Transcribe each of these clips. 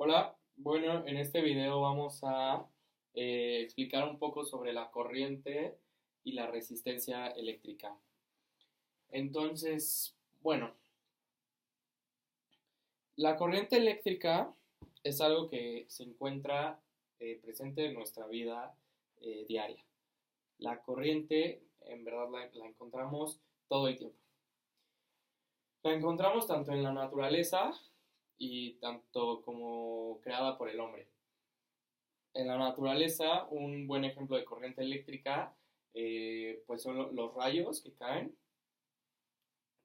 Hola, bueno, en este video vamos a explicar un poco sobre la corriente y la resistencia eléctrica. Entonces, bueno, la corriente eléctrica es algo que se encuentra presente en nuestra vida diaria. La corriente, en verdad, la encontramos todo el tiempo. La encontramos tanto en la naturaleza y tanto como creada por el hombre. En la naturaleza, un buen ejemplo de corriente eléctrica, pues son los rayos que caen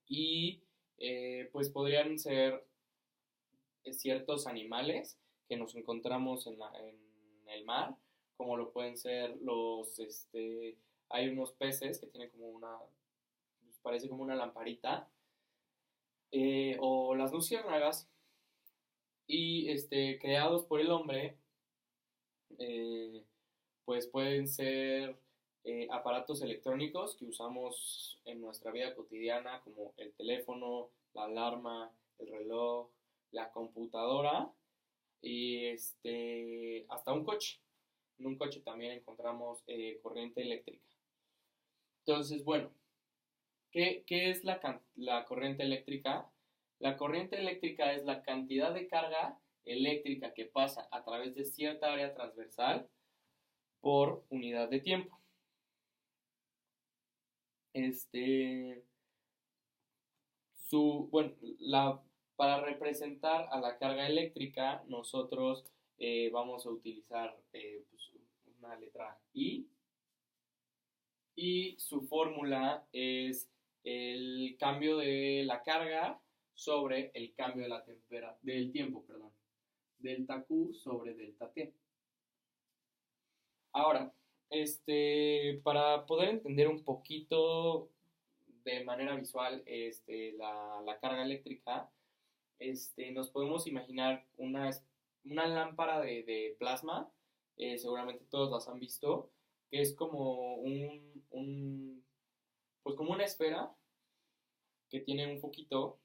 y pues podrían ser ciertos animales que nos encontramos en el mar, como lo pueden ser hay unos peces que tienen como pues parece como una lamparita, o las luciérnagas, y creados por el hombre, eh, pues pueden ser aparatos electrónicos que usamos en nuestra vida cotidiana, como el teléfono, la alarma, el reloj, la computadora y hasta un coche. En un coche también encontramos corriente eléctrica. Entonces, bueno, ¿qué es la corriente eléctrica? La corriente eléctrica es la cantidad de carga eléctrica que pasa a través de cierta área transversal por unidad de tiempo. Este, bueno, para representar a la carga eléctrica, nosotros vamos a utilizar pues, una letra I, y su fórmula es el cambio de la carga sobre el cambio de del tiempo, perdón. Delta Q sobre delta T. Ahora, para poder entender un poquito de manera visual la carga eléctrica, nos podemos imaginar una lámpara de plasma, seguramente todos las han visto, que es como pues como una esfera que tiene un foquito,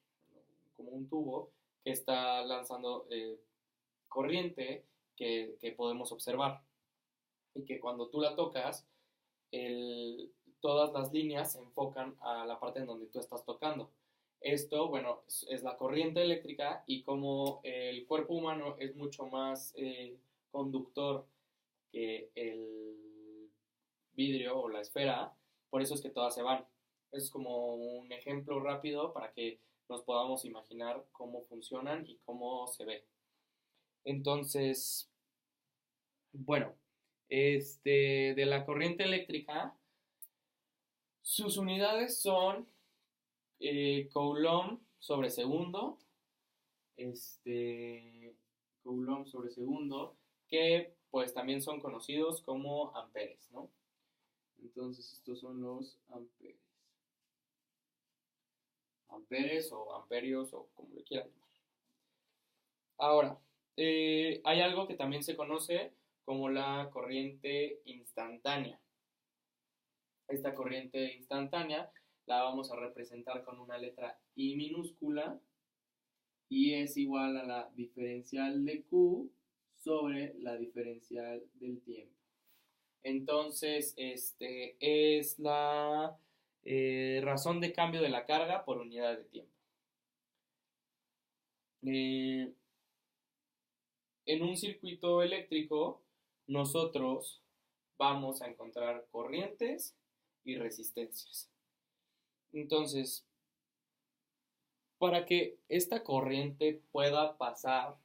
como un tubo, que está lanzando corriente que podemos observar. Y que cuando tú la tocas, todas las líneas se enfocan a la parte en donde tú estás tocando. Esto, bueno, es la corriente eléctrica, y como el cuerpo humano es mucho más conductor que el vidrio o la esfera, por eso es que todas se van. Es como un ejemplo rápido para que nos podamos imaginar cómo funcionan y cómo se ve. Entonces, bueno, de la corriente eléctrica, sus unidades son Coulomb sobre segundo, este, Coulomb sobre segundo, que pues también son conocidos como amperes, ¿no? Entonces estos son los amperes. Amperes o amperios o como le quieran llamar. Ahora, hay algo que también se conoce como la corriente instantánea. Esta corriente instantánea la vamos a representar con una letra I minúscula, y es igual a la diferencial de Q sobre la diferencial del tiempo. Entonces, es la razón de cambio de la carga por unidad de tiempo. Eh, en un circuito eléctrico, nosotros vamos a encontrar corrientes y resistencias. Entonces, para que esta corriente pueda pasar,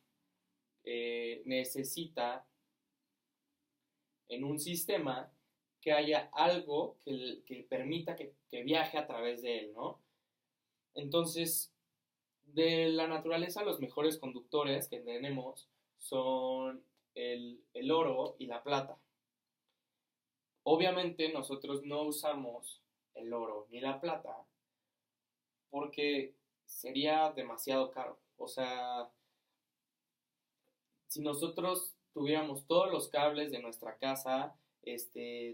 necesita en un sistema que haya algo que permita que viaje a través de él, ¿no? Entonces, de la naturaleza, los mejores conductores que tenemos son el oro y la plata. Obviamente nosotros no usamos el oro ni la plata porque sería demasiado caro. O sea, si nosotros tuviéramos todos los cables de nuestra casa,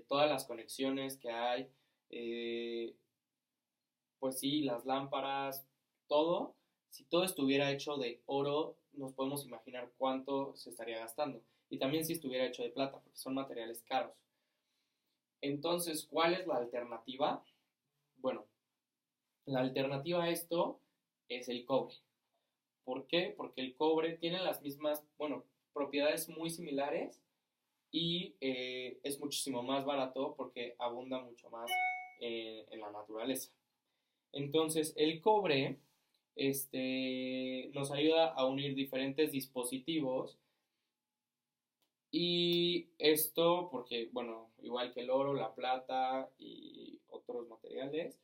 todas las conexiones que hay, eh, pues sí, las lámparas, todo, si todo estuviera hecho de oro, nos podemos imaginar cuánto se estaría gastando. Y también si estuviera hecho de plata, porque son materiales caros. Entonces, ¿cuál es la alternativa? Bueno, la alternativa a esto es el cobre. ¿Por qué? Porque el cobre tiene las mismas, bueno, propiedades muy similares y es muchísimo más barato porque abunda mucho más en la naturaleza. Entonces, el cobre nos ayuda a unir diferentes dispositivos y esto porque, bueno, igual que el oro, la plata y otros materiales,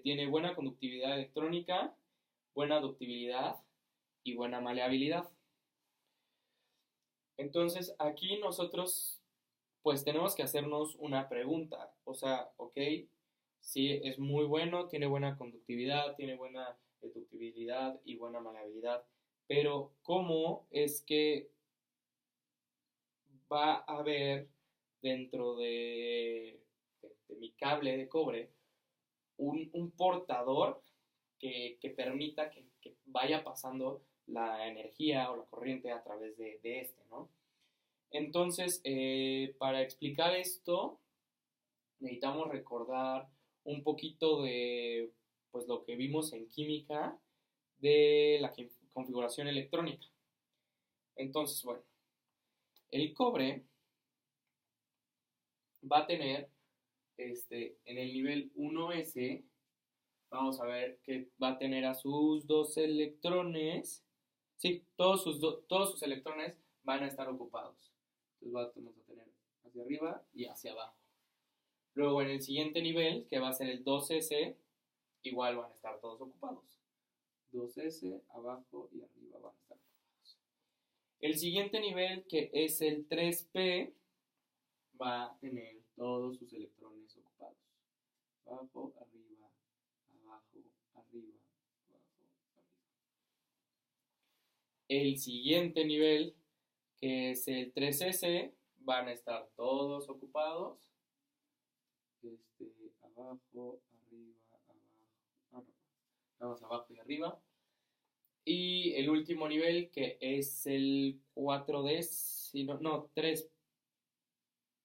tiene buena conductividad electrónica, buena ductibilidad y buena maleabilidad. Entonces, aquí nosotros pues tenemos que hacernos una pregunta, o sea, ok, sí, es muy bueno, tiene buena conductividad, tiene buena ductibilidad y buena maleabilidad, pero ¿cómo es que va a haber dentro de mi cable de cobre un portador que permita que vaya pasando la energía o la corriente a través de este, ¿no? Entonces, para explicar esto, necesitamos recordar un poquito de pues, lo que vimos en química de la configuración electrónica. Entonces, bueno, el cobre va a tener en el nivel 1s, vamos a ver que va a tener a sus dos electrones. Sí, todos sus electrones van a estar ocupados. Entonces vamos a tener hacia arriba y hacia abajo. Luego en el siguiente nivel, que va a ser el 2s, igual van a estar todos ocupados. 2s, abajo y arriba van a estar ocupados. El siguiente nivel, que es el 3p, va a tener todos sus electrones ocupados. Abajo, arriba, abajo, arriba, abajo, arriba. El siguiente nivel, que es el 3s, van a estar todos ocupados. Abajo, arriba, abajo, vamos abajo y arriba. Y el último nivel, que es el 4D, no, 3,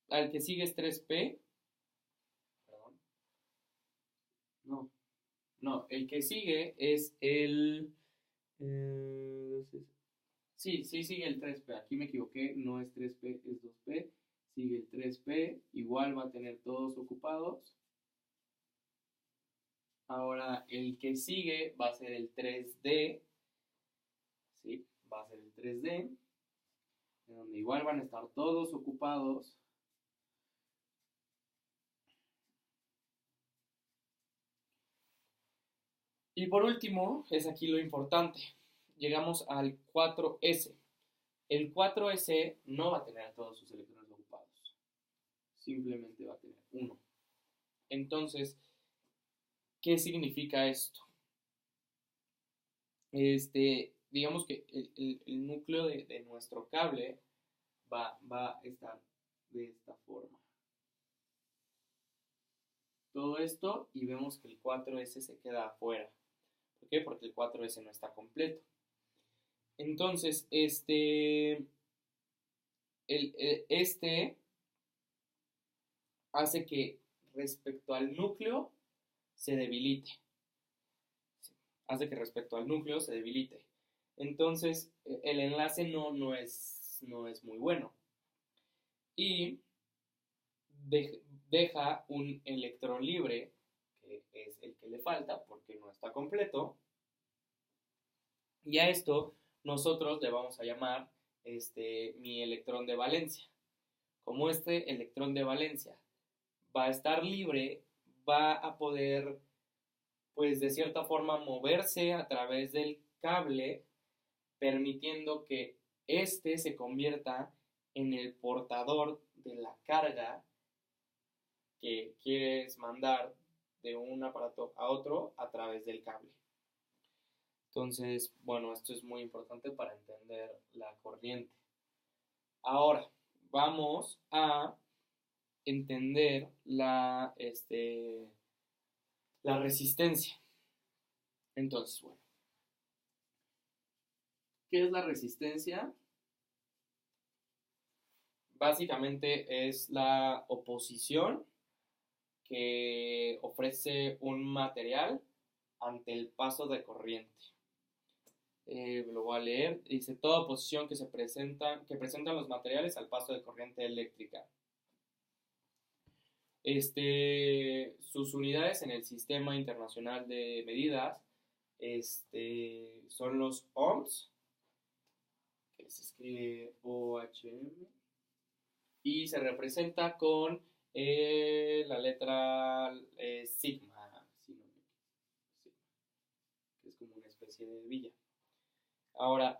al que sigue es 3P, perdón, no, el que sigue es el, sí, sigue el 3P, aquí me equivoqué, no es 3P, es 2P, sigue el 3P, igual va a tener todos ocupados. Ahora el que sigue va a ser el 3D, ¿sí? Va a ser el 3D, en donde igual van a estar todos ocupados. Y por último, es aquí lo importante, llegamos al 4S. El 4S no va a tener todos sus electrones ocupados, simplemente va a tener uno. Entonces, ¿qué significa esto? Digamos que el núcleo de nuestro cable va a estar de esta forma. Todo esto y vemos que el 4S se queda afuera. ¿Por qué? Porque el 4S no está completo. Entonces, hace que respecto al núcleo se debilite. Hace que respecto al núcleo se debilite. Entonces, el enlace no es muy bueno. Y deja un electrón libre, que es el que le falta porque no está completo. Y a esto nosotros le vamos a llamar mi electrón de valencia. Como este electrón de valencia va a estar libre, va a poder, pues de cierta forma, moverse a través del cable, permitiendo que se convierta en el portador de la carga que quieres mandar de un aparato a otro a través del cable. Entonces, bueno, esto es muy importante para entender la corriente. Ahora, vamos a entender la resistencia. Entonces, bueno, ¿Qué es la resistencia? Básicamente es la oposición que ofrece un material ante el paso de corriente. Lo voy a leer. Dice, toda oposición que presentan los materiales al paso de corriente eléctrica. Sus unidades en el Sistema Internacional de Medidas son los ohms, que se escribe OHM, y se representa con la letra sigma, que es como una especie de villa. Ahora,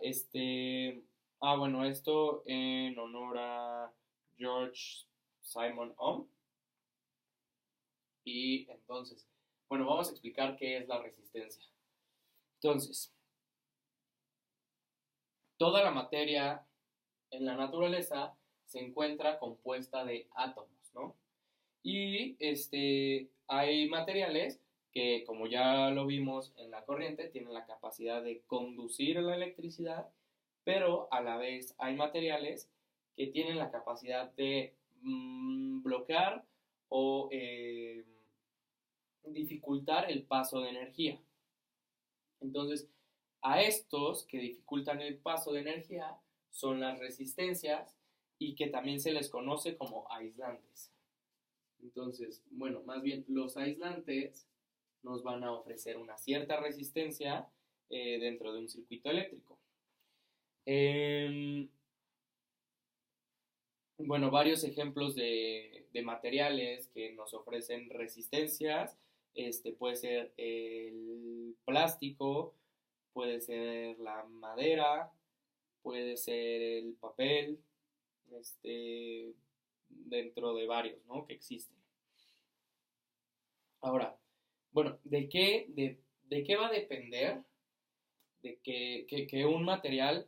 bueno, esto en honor a George Simon Ohm. Y entonces, bueno, vamos a explicar qué es la resistencia. Entonces, toda la materia en la naturaleza se encuentra compuesta de átomos, ¿no? Y hay materiales que, como ya lo vimos en la corriente, tienen la capacidad de conducir la electricidad, pero a la vez hay materiales que tienen la capacidad de bloquear o dificultar el paso de energía. Entonces, a estos que dificultan el paso de energía son las resistencias y que también se les conoce como aislantes. Entonces, bueno, más bien los aislantes nos van a ofrecer una cierta resistencia dentro de un circuito eléctrico. Bueno, varios ejemplos de materiales que nos ofrecen resistencias. Puede ser el plástico, puede ser la madera, puede ser el papel, dentro de varios, ¿no?, que existen. Ahora, bueno, ¿de qué va a depender de que un material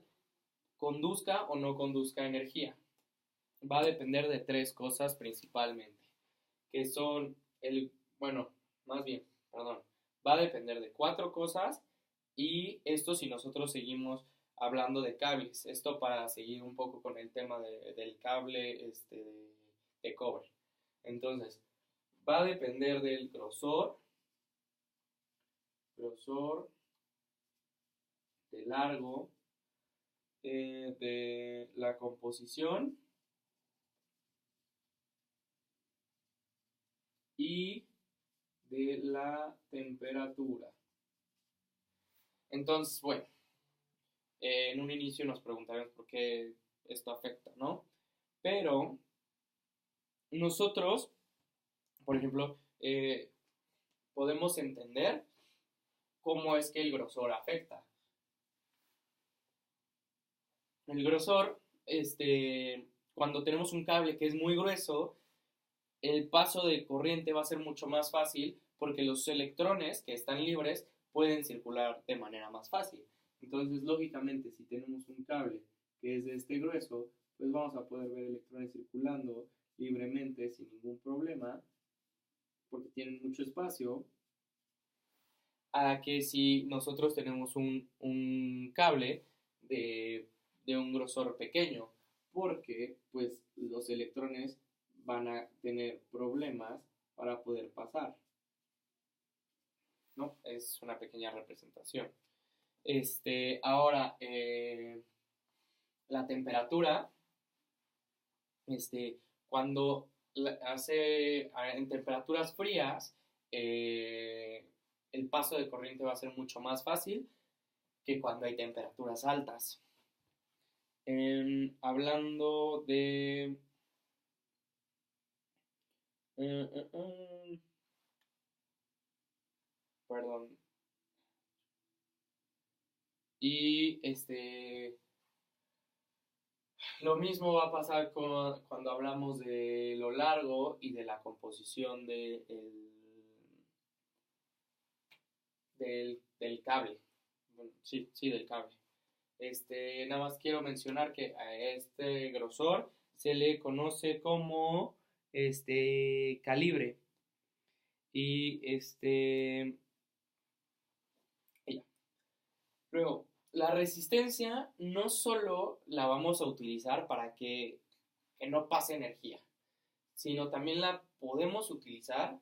conduzca o no conduzca energía? Va a depender de tres cosas principalmente, que son va a depender de cuatro cosas, y esto si nosotros seguimos hablando de cables, esto para seguir un poco con el tema del cable de cobre. Entonces, va a depender del grosor, de largo, de la composición y de la temperatura. Entonces, bueno, en un inicio nos preguntaremos por qué esto afecta, ¿no? Pero nosotros, por ejemplo, podemos entender cómo es que el grosor afecta. El grosor, cuando tenemos un cable que es muy grueso, el paso de corriente va a ser mucho más fácil porque los electrones que están libres pueden circular de manera más fácil. Entonces, lógicamente, si tenemos un cable que es de este grueso, pues vamos a poder ver electrones circulando libremente sin ningún problema, porque tienen mucho espacio, a que si nosotros tenemos un cable de un grosor pequeño, porque pues los electrones van a tener problemas para poder pasar, ¿no? Es una pequeña representación. Ahora, la temperatura, cuando hace en temperaturas frías, el paso de corriente va a ser mucho más fácil que cuando hay temperaturas altas. Hablando de perdón. Y lo mismo va a pasar cuando hablamos de lo largo y de la composición del cable. Bueno, sí, del cable. Nada más quiero mencionar que a este grosor se le conoce como calibre. Y ya. Luego, la resistencia no solo la vamos a utilizar para que no pase energía, sino también la podemos utilizar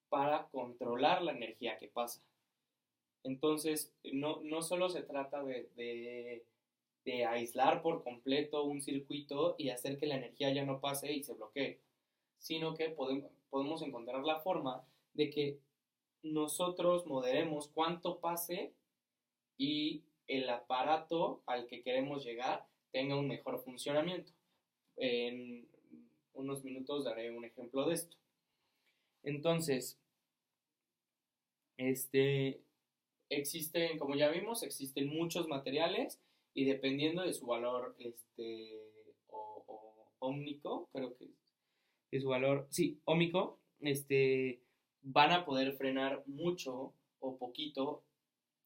para controlar la energía que pasa. Entonces, no solo se trata de aislar por completo un circuito y hacer que la energía ya no pase y se bloquee, sino que podemos encontrar la forma de que nosotros moderemos cuánto pase y el aparato al que queremos llegar tenga un mejor funcionamiento. En unos minutos daré un ejemplo de esto. Entonces, existen, como ya vimos, existen muchos materiales y dependiendo de su valor ómnico, creo que es su valor, sí, ómico, van a poder frenar mucho o poquito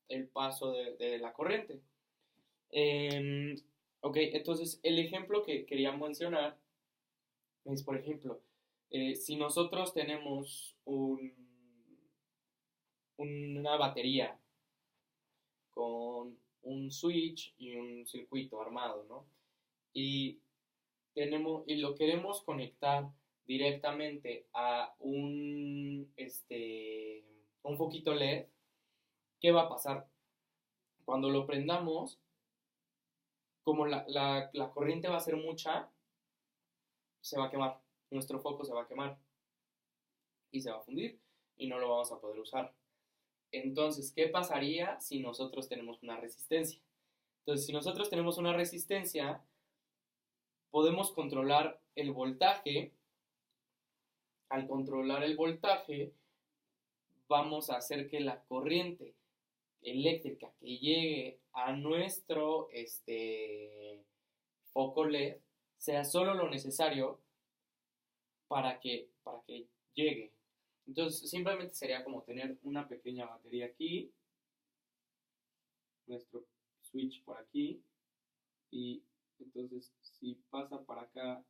el paso de la corriente. Ok, entonces el ejemplo que quería mencionar es, por ejemplo, si nosotros tenemos una batería con un switch y un circuito armado, ¿no? Y lo queremos conectar directamente a un foquito LED. ¿Qué va a pasar? Cuando lo prendamos, como la corriente va a ser mucha, se va a quemar. Nuestro foco se va a quemar y se va a fundir y no lo vamos a poder usar. Entonces, ¿qué pasaría si nosotros tenemos una resistencia? Entonces, si nosotros tenemos una resistencia, podemos controlar el voltaje. Al controlar el voltaje, vamos a hacer que la corriente eléctrica que llegue a nuestro foco LED sea solo lo necesario para que llegue. Entonces, simplemente sería como tener una pequeña batería aquí, nuestro switch por aquí, y entonces si pasa para acá,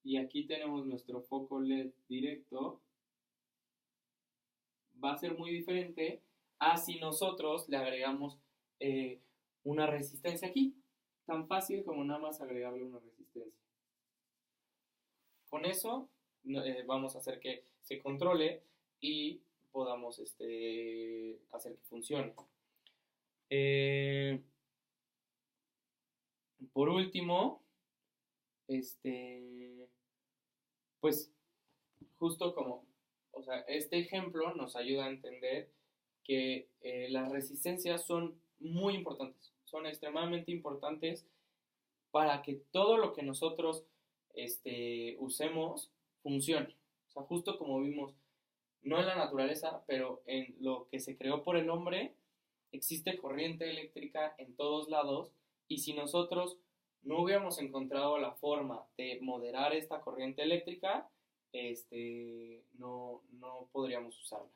y aquí tenemos nuestro foco LED directo, va a ser muy diferente a si nosotros le agregamos una resistencia aquí. Tan fácil como nada más agregarle una resistencia. Con eso vamos a hacer que se controle y podamos hacer que funcione. Por último, pues justo como, o sea, este ejemplo nos ayuda a entender que las resistencias son muy importantes, son extremadamente importantes para que todo lo que nosotros usemos funcione. O sea, justo como vimos, no en la naturaleza, pero en lo que se creó por el hombre, existe corriente eléctrica en todos lados y si nosotros no hubiéramos encontrado la forma de moderar esta corriente eléctrica, no podríamos usarla.